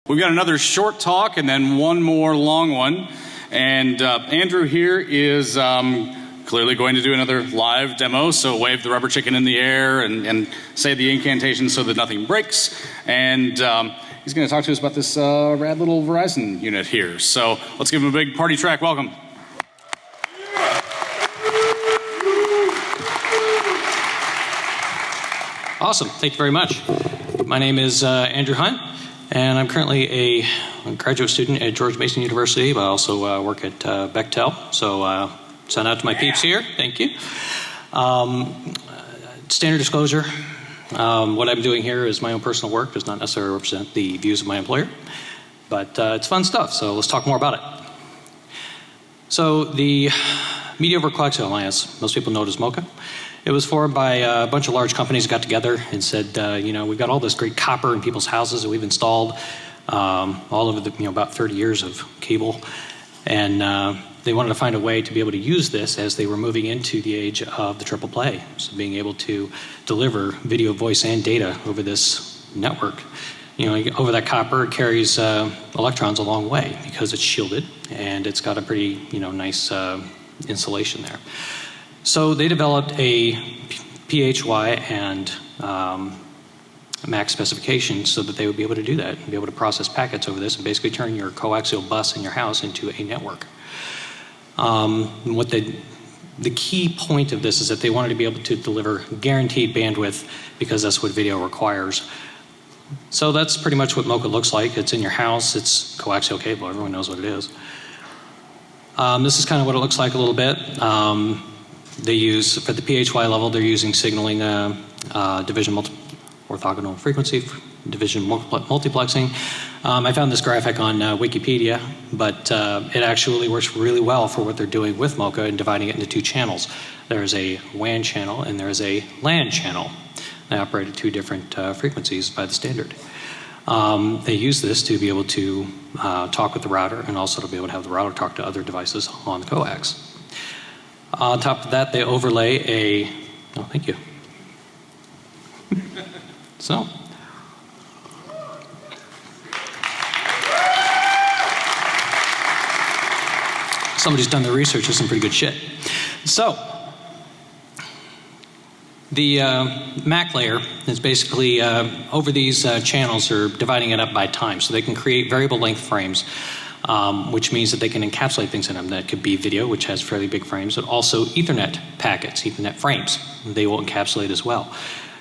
We've got another short talk and then one more long one. And Andrew here is clearly going to do another live demo, so wave the rubber chicken in the air and say the incantation so that nothing breaks. And he's going to talk to us about this rad little Verizon unit here. So let's give him a big party track welcome. Awesome, thank you very much. My name is Andrew Hunt, and I'm currently a graduate student at George Mason University, but I also work at Bechtel. So shout out to my peeps here, thank you. Standard disclosure, what I'm doing here is my own personal work, does not necessarily represent the views of my employer, but it's fun stuff, so let's talk more about it. So the Media over Coaxial Alliance, most people know it as MoCA. It was formed by a bunch of large companies that got together and said, you know, we've got all this great copper in people's houses that we've installed all over the, about 30 years of cable. And they wanted to find a way to be able to use this as they were moving into the age of the triple play. So being able to deliver video, voice, and data over this network. Over that copper, it carries electrons a long way because it's shielded and it's got a pretty, nice insulation there. So they developed a PHY and MAC specification so that they would be able to do that and be able to process packets over this and basically turn your coaxial bus in your house into a network. The key point of this is that they wanted to be able to deliver guaranteed bandwidth because that's what video requires. So that's pretty much what MoCA looks like. It's in your house, it's coaxial cable, everyone knows what it is. This is kind of what it looks like a little bit. They use, for the PHY level, they're using signaling division orthogonal frequency, division multiplexing. I found this graphic on Wikipedia, but it actually works really well for what they're doing with MoCA and dividing it into two channels. There's a WAN channel and there's a LAN channel. They operate at two different frequencies by the standard. They use this to be able to talk with the router and also to be able to have the router talk to other devices on the coax. On top of that, they overlay oh, thank you. So. Somebody's done their research with some pretty good shit. So, the MAC layer is basically over these channels are dividing it up by time. So they can create variable length frames. Which means that they can encapsulate things in them. That could be video, which has fairly big frames, but also Ethernet packets, Ethernet frames. They will encapsulate as well.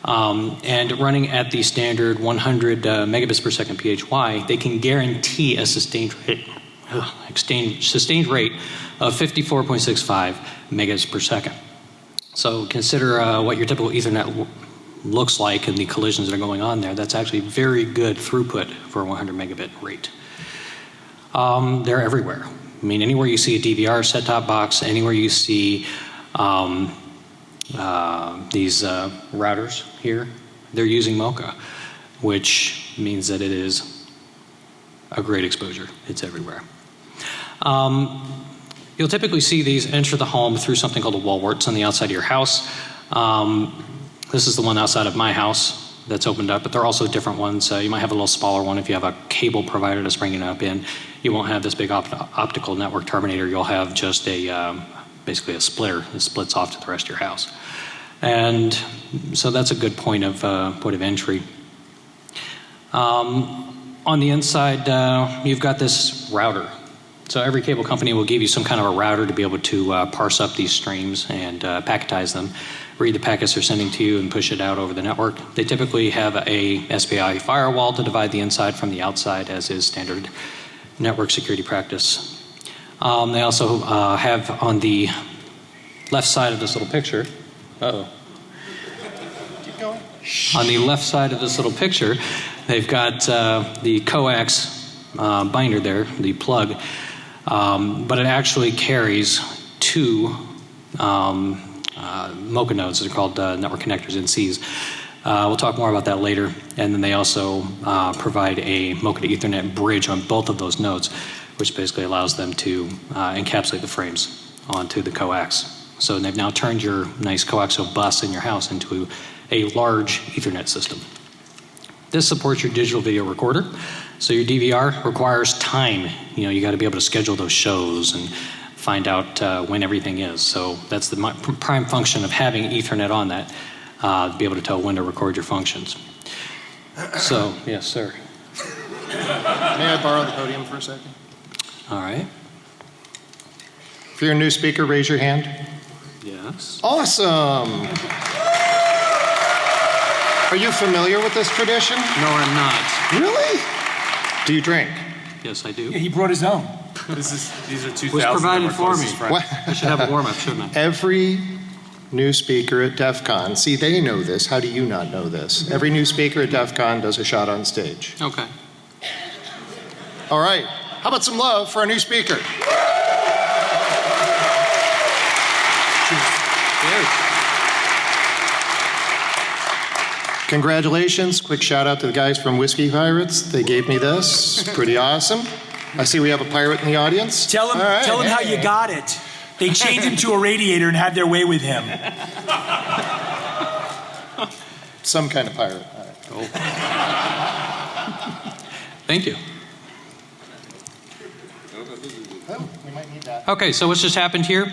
And running at the standard 100 megabits per second PHY, they can guarantee a sustained rate of 54.65 megabits per second. So consider what your typical Ethernet looks like and the collisions that are going on there. That's actually very good throughput for a 100 megabit rate. They're everywhere. I mean, anywhere you see a DVR set-top box, anywhere you see these routers here, they're using MoCA, which means that it is a great exposure. It's everywhere. You'll typically see these enter the home through something called a wall wart. It's on the outside of your house. This is the one outside of my house that's opened up, but there are also different ones. You might have a little smaller one if you have a cable provider that's bringing it up in. You won't have this big optical network terminator. You'll have just basically a splitter that splits off to the rest of your house. And so that's a good point of entry. On the inside, you've got this router. So every cable company will give you some kind of a router to be able to parse up these streams and packetize them, read the packets they're sending to you and push it out over the network. They typically have a SPI firewall to divide the inside from the outside, as is standard network security practice. They also have on the left side of this little picture, Keep going. On the left side of this little picture, they've got the coax binder there, the plug, but it actually carries two MoCA nodes. They're called network connectors, NCs. We'll talk more about that later. And then they also provide a MoCA to Ethernet bridge on both of those nodes, which basically allows them to encapsulate the frames onto the coax. So they've now turned your nice coaxial bus in your house into a large Ethernet system. This supports your digital video recorder. So your DVR requires time. You got to be able to schedule those shows and find out when everything is. So that's the prime function of having Ethernet on that, to be able to tell when to record your functions. So, yes, sir. May I borrow the podium for a second? All right. If you're a new speaker, raise your hand. Yes. Awesome. Are you familiar with this tradition? No, I'm not. Really? Do you drink? Yes, I do. Yeah, he brought his own. These are 2,000. Was provided for me. What? I should have a warm-up, shouldn't I? Every new speaker at DEF CON, see, they know this. How do you not know this? Every new speaker at DEF CON does a shot on stage. Okay. All right. How about some love for our new speaker? Congratulations. Quick shout out to the guys from Whiskey Pirates. They gave me this. Pretty awesome. I see we have a pirate in the audience. Tell him, tell him how you got it. They chained him to a radiator and had their way with him. Some kind of pirate. All right. Oh. Thank you. Oh, we might need that. Okay, so what's just happened here?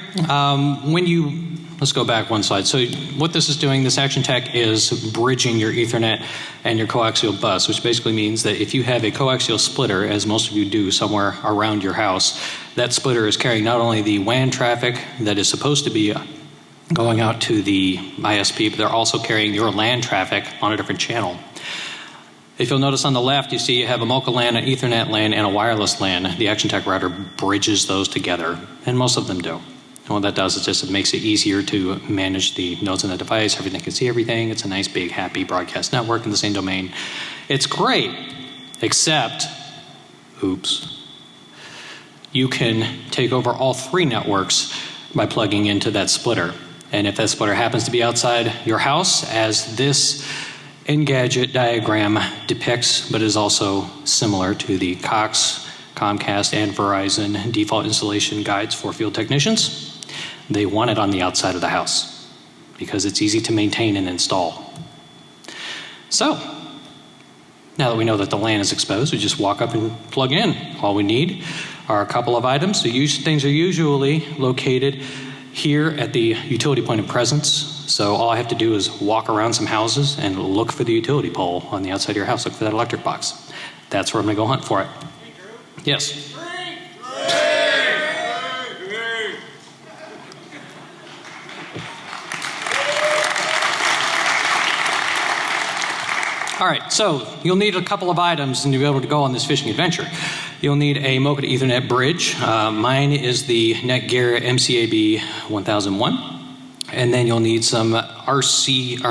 Let's go back one slide. So what this is doing, this Action Tech is bridging your Ethernet and your coaxial bus, which basically means that if you have a coaxial splitter, as most of you do somewhere around your house, that splitter is carrying not only the WAN traffic that is supposed to be going out to the ISP, but they're also carrying your LAN traffic on a different channel. If you'll notice on the left, you see you have a MoCA LAN, an Ethernet LAN, and a wireless LAN. The Action Tech router bridges those together, and most of them do. And what that does is just it makes it easier to manage the nodes on the device. Everything can see everything. It's a nice, big, happy broadcast network in the same domain. It's great, except, oops, you can take over all three networks by plugging into that splitter. And if that splitter happens to be outside your house, as this Engadget diagram depicts, but is also similar to the Cox, Comcast, and Verizon default installation guides for field technicians, they want it on the outside of the house because it's easy to maintain and install. So, now that we know that the LAN is exposed, we just walk up and plug in. All we need are a couple of items. So things are usually located here at the utility point of presence. So all I have to do is walk around some houses and look for the utility pole on the outside of your house. Look for that electric box. That's where I'm going to go hunt for it. Yes? All right, so you'll need a couple of items and you'll be able to go on this fishing adventure. You'll need a MoCA to Ethernet bridge. Mine is the Netgear MCAB 1001. And then you'll need some RG6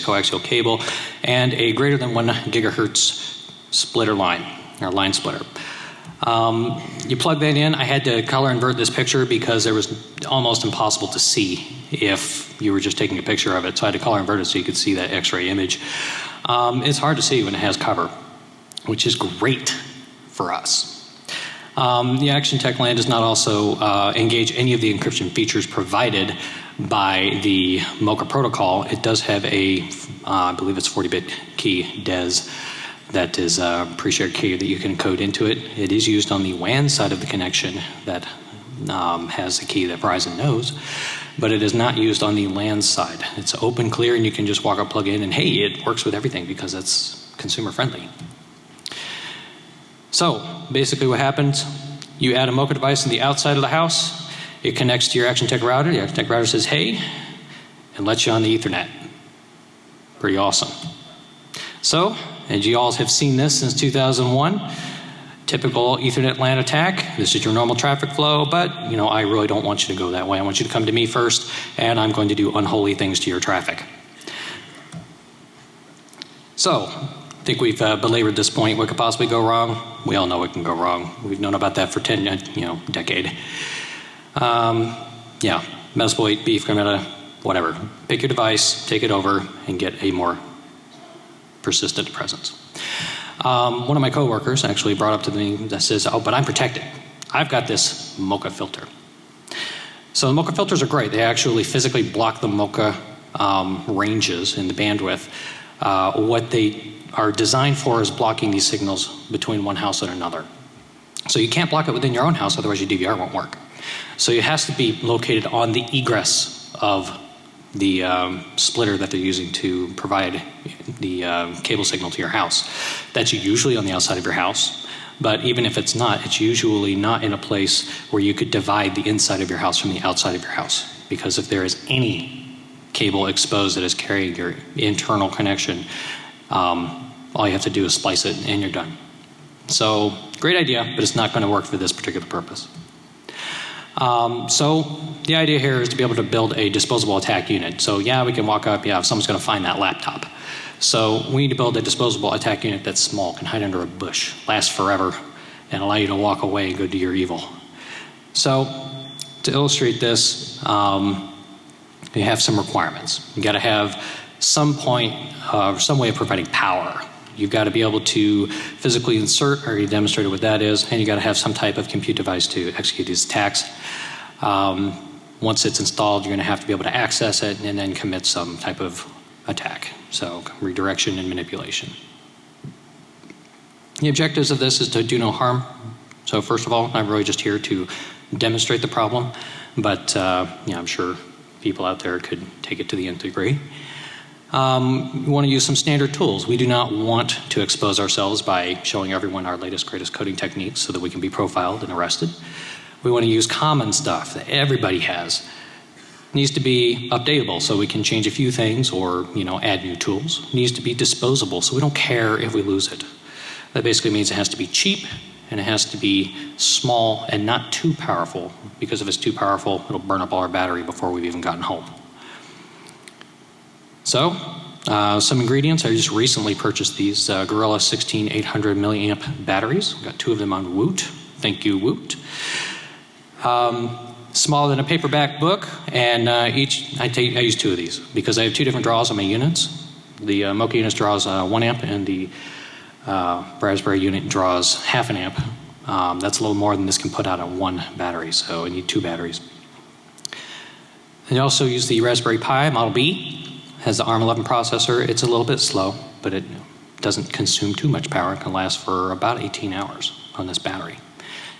coaxial cable and a greater than 1 gigahertz splitter line, or line splitter. You plug that in. I had to color invert this picture because it was almost impossible to see if you were just taking a picture of it. So I had to color invert it so you could see that X-ray image. It's hard to see when it has cover, which is great for us. The Action Tech LAN does not also engage any of the encryption features provided by the MoCA protocol. It does have a, I believe it's 40-bit key DES that is a pre-shared key that you can code into it. It is used on the WAN side of the connection that has a key that Verizon knows, but it is not used on the LAN side. It's open, clear, and you can just walk up, plug in, and hey, it works with everything because it's consumer friendly. So basically what happens, you add a MoCA device on the outside of the house, it connects to your Action Tech router, the Action Tech router says hey, and lets you on the Ethernet. Pretty awesome. So, and you all have seen this since 2001, typical Ethernet LAN attack. This is your normal traffic flow, but I really don't want you to go that way. I want you to come to me first, and I'm going to do unholy things to your traffic. So, I think we've belabored this point. What could possibly go wrong? We all know it can go wrong. We've known about that for decade. Yeah, Metasploit, beef, granada, whatever. Pick your device, take it over, and get a more persistent presence. One of my coworkers actually brought up to me that says, oh, but I'm protected. I've got this MoCA filter. So the MoCA filters are great. They actually physically block the MoCA ranges in the bandwidth. what they are designed for is blocking these signals between one house and another. So you can't block it within your own house, otherwise your DVR won't work. So it has to be located on the egress of the splitter that they're using to provide the cable signal to your house. That's usually on the outside of your house, but even if it's not, it's usually not in a place where you could divide the inside of your house from the outside of your house. Because if there is any cable exposed that is carrying your internal connection, all you have to do is splice it and you're done. So, great idea, but it's not going to work for this particular purpose. So the idea here is to be able to build a disposable attack unit. So yeah, we can walk up, yeah, if someone's going to find that laptop. So we need to build a disposable attack unit that's small, can hide under a bush, last forever, and allow you to walk away and go do your evil. So to illustrate this, you have some requirements. You got to have some point, some way of providing power. You've got to be able to physically insert, or you demonstrated what that is, and you got to have some type of compute device to execute these attacks. Once it's installed, you're going to have to be able to access it and then commit some type of attack. So redirection and manipulation. The objectives of this is to do no harm. So first of all, I'm really just here to demonstrate the problem, but I'm sure people out there could take it to the nth degree. We want to use some standard tools. We do not want to expose ourselves by showing everyone our latest, greatest coding techniques so that we can be profiled and arrested. We want to use common stuff that everybody has. It needs to be updatable so we can change a few things or add new tools. It needs to be disposable so we don't care if we lose it. That basically means it has to be cheap and it has to be small and not too powerful, because if it's too powerful, it'll burn up all our battery before we've even gotten home. So, some ingredients. I just recently purchased these Gorilla 16 800 milliamp batteries. Got 2 of them on Woot. Thank you, Woot. Smaller than a paperback book, and I use 2 of these because I have 2 different draws on my units. The MoCA unit draws 1 amp, and the Raspberry unit draws half an amp. That's a little more than this can put out on 1 battery, so I need 2 batteries. I also use the Raspberry Pi Model B. Has the ARM11 processor. It's a little bit slow, but it doesn't consume too much power. It can last for about 18 hours on this battery.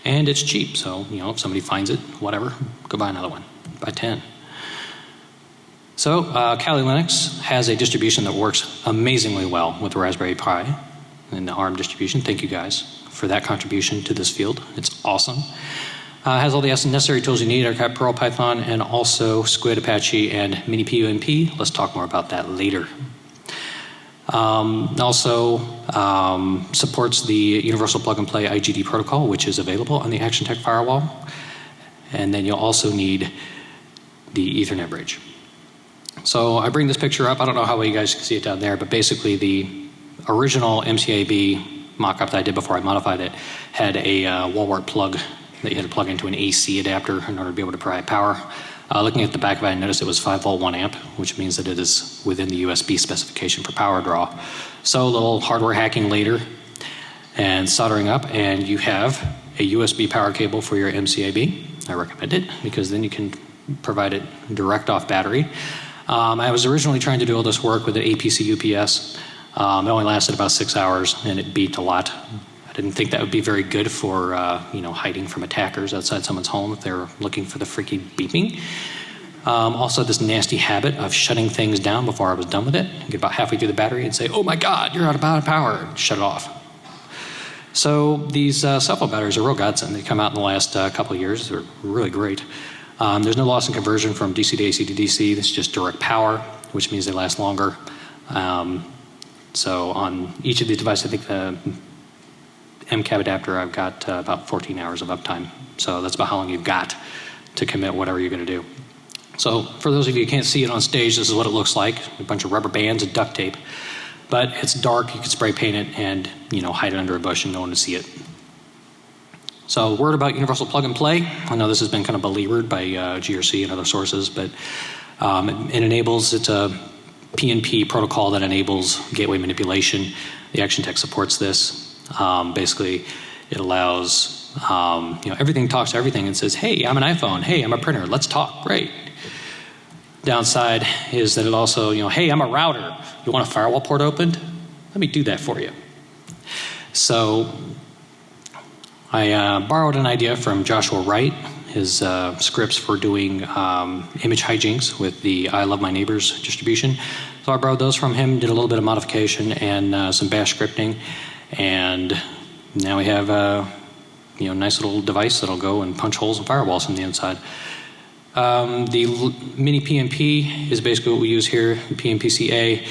And it's cheap, so if somebody finds it, whatever, go buy another one. Buy 10. So Kali Linux has a distribution that works amazingly well with the Raspberry Pi and the ARM distribution. Thank you guys for that contribution to this field. It's awesome. Has all the necessary tools you need, ARCAT, Perl, Python, and also Squid, Apache, and MiniPUMP. Let's talk more about that later. Also supports the Universal Plug and Play IGD protocol, which is available on the ActionTech firewall. And then you'll also need the Ethernet bridge. So I bring this picture up. I don't know how well you guys can see it down there, but basically the original MCA-B mock-up that I did before I modified it had a wall wart plug that you had to plug into an AC adapter in order to be able to provide power. Looking at the back of it, I noticed it was 5 volt 1 amp, which means that it is within the USB specification for power draw. So a little hardware hacking later and soldering up, and you have a USB power cable for your MCA-B. I recommend it because then you can provide it direct off battery. I was originally trying to do all this work with an APC UPS. It only lasted about 6 hours and it beeped a lot. I didn't think that would be very good for hiding from attackers outside someone's home if they're looking for the freaking beeping. Also this nasty habit of shutting things down before I was done with it. Get about halfway through the battery and say, oh my God, you're out of power, and shut it off. So these cell phone batteries are real godsend. They come out in the last couple of years. They're really great. There's no loss in conversion from DC to AC to DC. It's just direct power, which means they last longer. So on each of these devices, I think the MCAB adapter, I've got about 14 hours of uptime. So that's about how long you've got to commit whatever you're going to do. So for those of you who can't see it on stage, this is what it looks like. A bunch of rubber bands and duct tape. But it's dark, you can spray paint it and hide it under a bush and no one will see it. So word about Universal Plug and Play. I know this has been kind of beleaguered by GRC and other sources, but it enables, it's a PNP protocol that enables gateway manipulation. The ActionTech supports this. Basically, it allows, everything talks to everything and says, hey, I'm an iPhone. Hey, I'm a printer. Let's talk. Great. Downside is that it also, hey, I'm a router. You want a firewall port opened? Let me do that for you. So I borrowed an idea from Joshua Wright, his scripts for doing image hijinks with the I Love My Neighbors distribution. So I borrowed those from him, did a little bit of modification and some bash scripting, and now we have a nice little device that'll go and punch holes in firewalls from the inside. The mini PMP is basically what we use here, the PMPC A.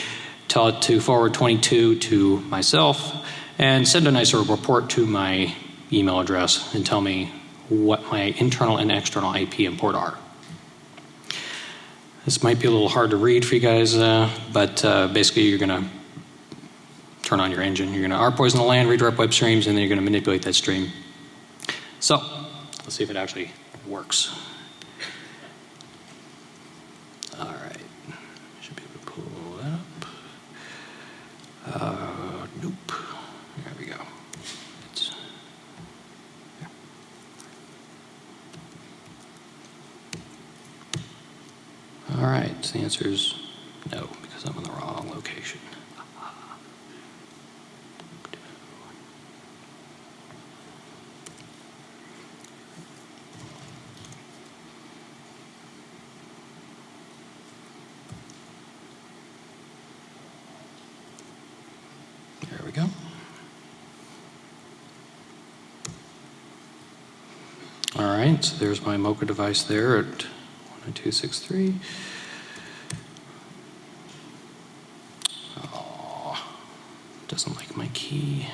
Tell it to forward 22 to myself and send a nice little report to my email address and tell me what my internal and external IP and port are. This might be a little hard to read for you guys, but basically you're going to turn on your engine. You're going to R-poison the LAN, redirect web streams, and then you're going to manipulate that stream. So let's see if it actually works. All right. Should be able to pull that up. Nope. There we go. There. All right. The answer is no, because I'm in the wrong location. There we go. All right, so there's my MoCA device there at 192.63. Oh, doesn't like my key.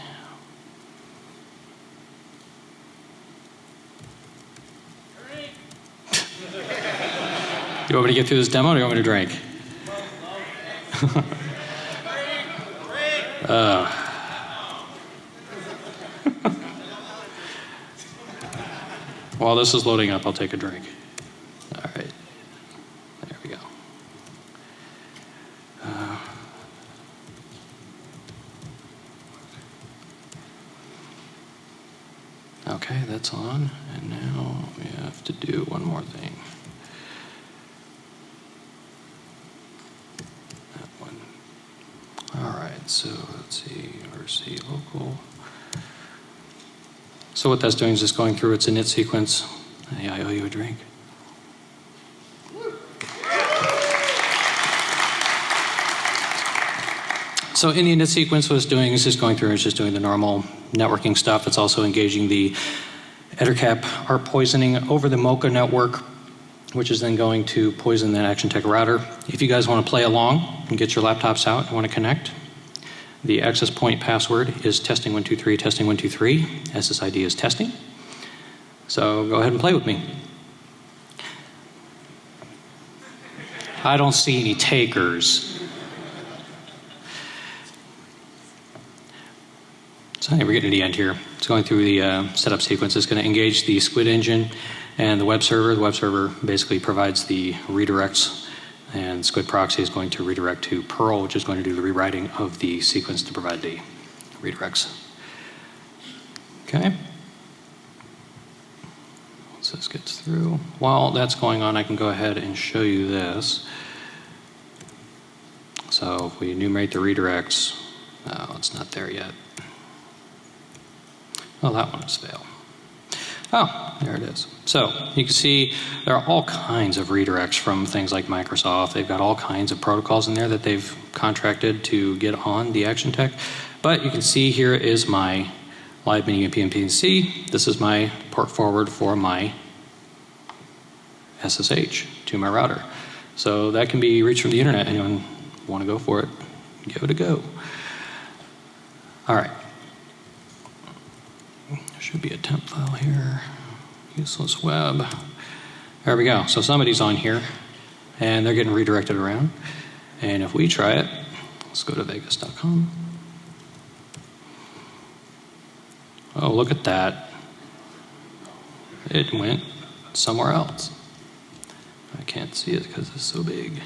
You want me to get through this demo or do you want me to drink? While this is loading up, I'll take a drink. All right. There we go. Okay, that's on. And now we have to do one more thing. That one. All right, so let's see. RC local. So what that's doing is just going through its init sequence. Hey, I owe you a drink. So in the init sequence, what it's doing is just going through and it's just doing the normal networking stuff. It's also engaging the EtherCap ARP poisoning over the MoCA network, which is then going to poison that ActionTech router. If you guys want to play along and get your laptops out and want to connect, the access point password is testing123, testing123, SSID is testing. So go ahead and play with me. I don't see any takers. So anyway, we're getting to the end here. It's going through the setup sequence. It's going to engage the Squid engine and the web server. The web server basically provides the redirects, and Squid proxy is going to redirect to Perl, which is going to do the rewriting of the sequence to provide the redirects. Okay. Once this gets through, while that's going on, I can go ahead and show you this. So if we enumerate the redirects, oh, it's not there yet. Oh, that one has failed. Oh, there it is. So you can see there are all kinds of redirects from things like Microsoft. They've got all kinds of protocols in there that they've contracted to get on the ActionTech. But you can see here is my live mini PMPC. This is my port forward for my SSH to my router. So that can be reached from the internet. Anyone want to go for it? Give it a go. All right. There should be a temp file here. Useless web. There we go. So somebody's on here and they're getting redirected around. And if we try it, let's go to vegas.com. Oh, look at that. It went somewhere else. I can't see it because it's so big.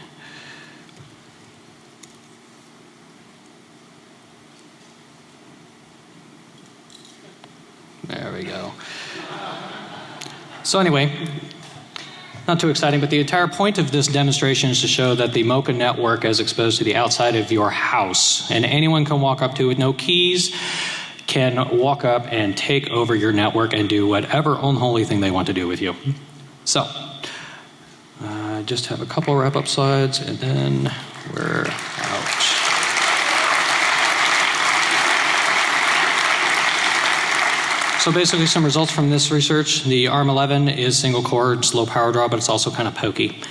There we go. So anyway, not too exciting, but the entire point of this demonstration is to show that the MoCA network is exposed to the outside of your house, and anyone can walk up to it with no keys, can walk up and take over your network and do whatever unholy thing they want to do with you. So, I just have a couple wrap-up slides, and then we're out. So basically some results from this research. The ARM11 is single core, it's low power draw, but it's also kind of pokey.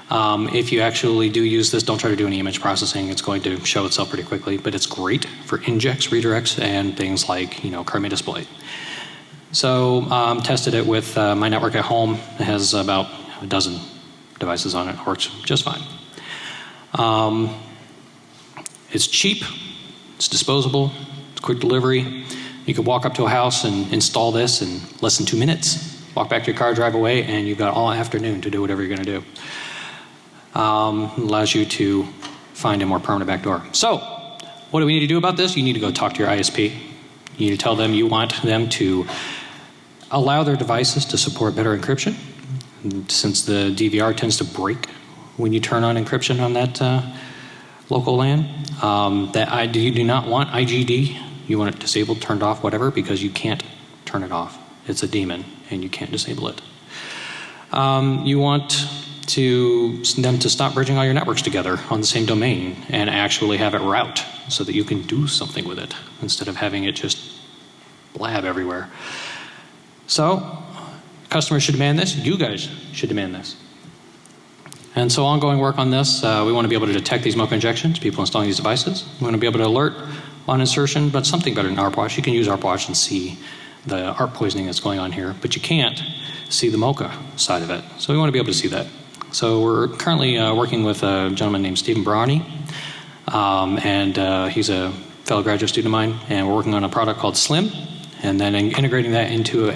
If you actually do use this, don't try to do any image processing. It's going to show itself pretty quickly, but it's great for injects, redirects, and things like, Chroma display. So tested it with my network at home. It has about a dozen devices on it. It works just fine. It's cheap, it's disposable, it's quick delivery. You could walk up to a house and install this in less than 2 minutes. Walk back to your car, drive away, and you've got all afternoon to do whatever you're going to do. Allows you to find a more permanent backdoor. So, what do we need to do about this? You need to go talk to your ISP. You need to tell them you want them to allow their devices to support better encryption. Since the DVR tends to break when you turn on encryption on that local LAN, you do not want IGD. You want it disabled, turned off, whatever, because you can't turn it off. It's a daemon, and you can't disable it. You want them to stop bridging all your networks together on the same domain and actually have it route so that you can do something with it instead of having it just blab everywhere. So, customers should demand this. You guys should demand this. And so ongoing work on this, we want to be able to detect these MoCA injections, people installing these devices. We want to be able to alert on insertion, but something better than ARPWatch. You can use ARPWatch and see the ARP poisoning that's going on here, but you can't see the MoCA side of it. So we want to be able to see that. So we're currently working with a gentleman named Stephen Brownie, and he's a fellow graduate student of mine, and we're working on a product called Slim, and then integrating that into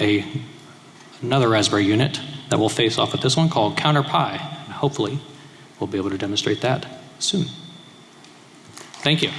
another Raspberry unit that will face off with this one called CounterPi. And hopefully, we'll be able to demonstrate that soon. Thank you.